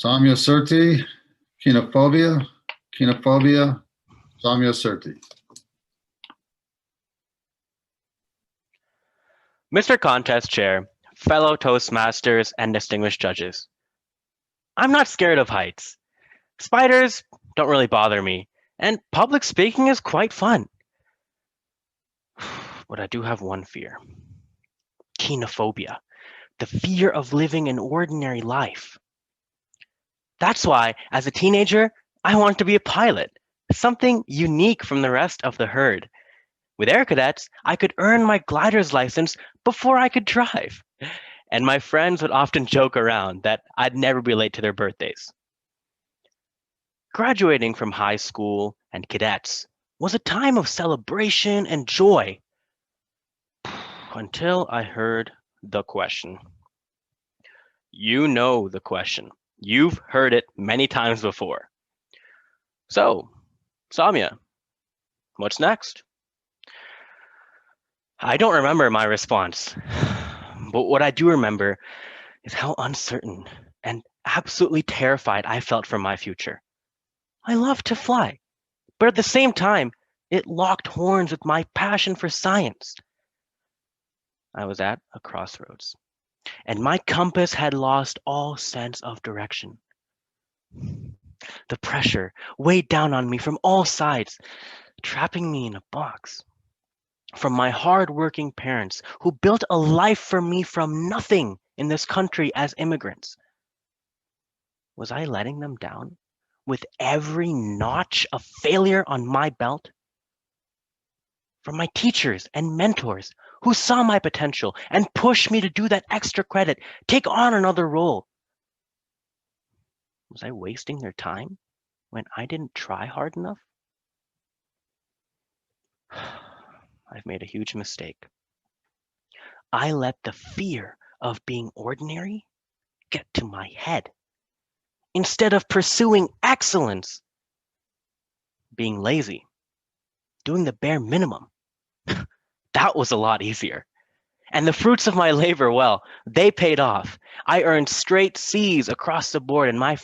Samya Surti, Kinophobia, Kinophobia, Samya Surti. Mr. Contest Chair, fellow Toastmasters, and distinguished judges. I'm not scared of heights. Spiders don't really bother me, and public speaking is quite fun. But I do have one fear. Kinophobia, the fear of living an ordinary life. That's why, as a teenager, I wanted to be a pilot, something unique from the rest of the herd. With Air Cadets, I could earn my glider's license before I could drive. And my friends would often joke around that I'd never be late to their birthdays. Graduating from high school and cadets was a time of celebration and joy until I heard the question. You know the question. You've heard it many times before. So, Samya, what's next? I don't remember my response, but what I do remember is how uncertain and absolutely terrified I felt for my future. I love to fly, but at the same time, it locked horns with my passion for science. I was at a crossroads, and my compass had lost all sense of direction. The pressure weighed down on me from all sides, trapping me in a box. From my hard-working parents who built a life for me from nothing in this country as immigrants. Was I letting them down with every notch of failure on my belt? From my teachers and mentors who saw my potential and pushed me to do that extra credit, take on another role. Was I wasting their time when I didn't try hard enough? I've made a huge mistake. I let the fear of being ordinary get to my head. Instead of pursuing excellence, being lazy, doing the bare minimum, that was a lot easier. And the fruits of my labor, well, they paid off. I earned straight C's across the board in my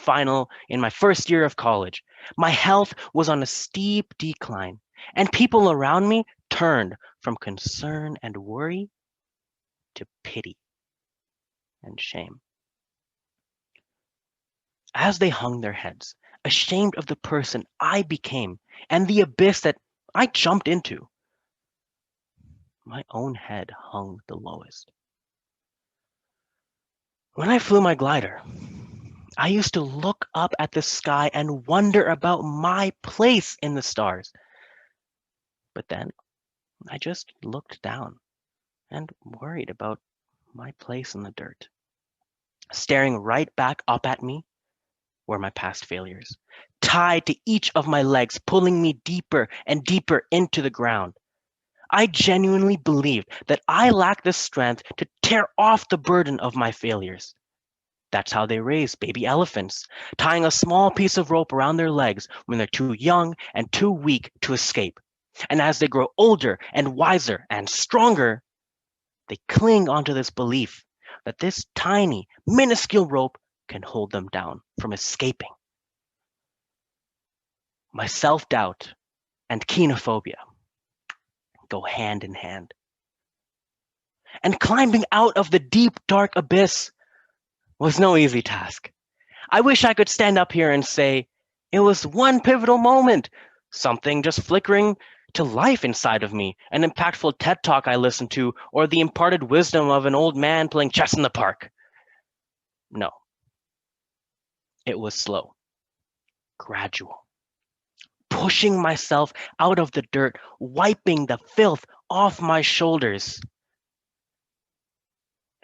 first year of college. My health was on a steep decline, and people around me turned from concern and worry to pity and shame. As they hung their heads, ashamed of the person I became and the abyss that I jumped into, my own head hung the lowest. When I flew my glider, I used to look up at the sky and wonder about my place in the stars. But then I just looked down and worried about my place in the dirt. Staring right back up at me were my past failures, tied to each of my legs, pulling me deeper and deeper into the ground. I genuinely believed that I lacked the strength to tear off the burden of my failures. That's how they raise baby elephants, tying a small piece of rope around their legs when they're too young and too weak to escape. And as they grow older and wiser and stronger, they cling onto this belief that this tiny, minuscule rope can hold them down from escaping. My self-doubt and kinophobia go hand in hand. And climbing out of the deep, dark abyss was no easy task. I wish I could stand up here and say, it was one pivotal moment, something just flickering to life inside of me, an impactful TED Talk I listened to, or the imparted wisdom of an old man playing chess in the park. No. It was slow, gradual, pushing myself out of the dirt, wiping the filth off my shoulders,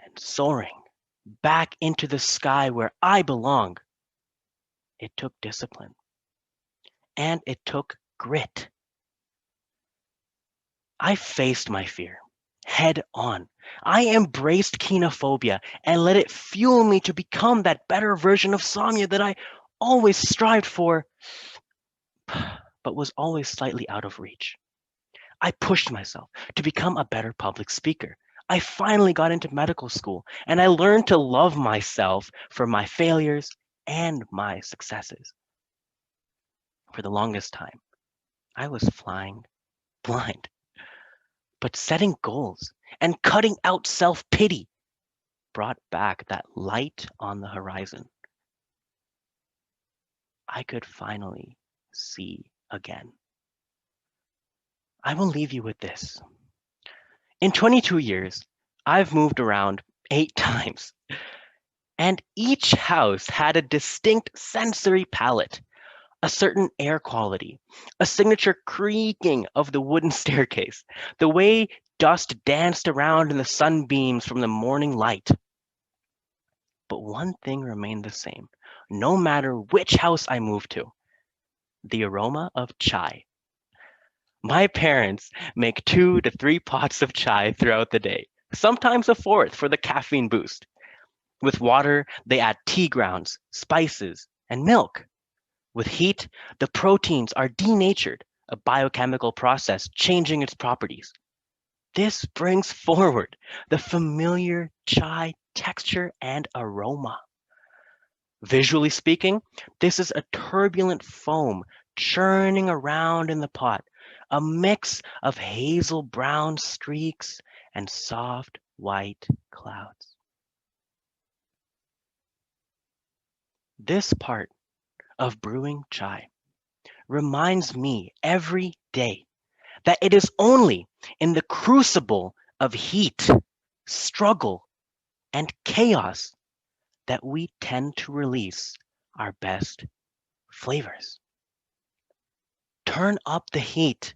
and soaring back into the sky where I belong. It took discipline, and it took grit. I faced my fear head on. I embraced kinophobia and let it fuel me to become that better version of Samya that I always strived for, but was always slightly out of reach. I pushed myself to become a better public speaker. I finally got into medical school and I learned to love myself for my failures and my successes. For the longest time, I was flying blind, but setting goals and cutting out self-pity brought back that light on the horizon. I could finally see again. I will leave you with this. In 22 years, I've moved around 8 times, and each house had a distinct sensory palette, a certain air quality, a signature creaking of the wooden staircase, the way dust danced around in the sunbeams from the morning light. But one thing remained the same, no matter which house I moved to: the aroma of chai. My parents make 2 to 3 pots of chai throughout the day, sometimes a fourth for the caffeine boost. With water, they add tea grounds, spices, and milk. With heat, the proteins are denatured, a biochemical process changing its properties. This brings forward the familiar chai texture and aroma. Visually speaking, this is a turbulent foam churning around in the pot, a mix of hazel brown streaks and soft white clouds. This part of brewing chai reminds me every day that it is only in the crucible of heat, struggle, and chaos that we tend to release our best flavors. Turn up the heat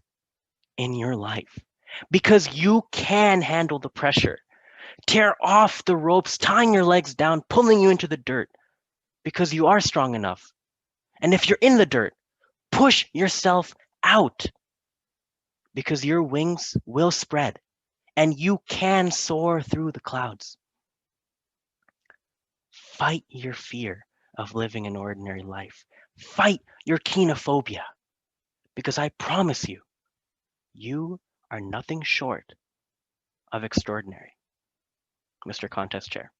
in your life because you can handle the pressure. Tear off the ropes tying your legs down, pulling you into the dirt because you are strong enough. And if you're in the dirt, push yourself out because your wings will spread and you can soar through the clouds. Fight your fear of living an ordinary life. Fight your kenophobia because I promise you, you are nothing short of extraordinary. Mr. Contest Chair.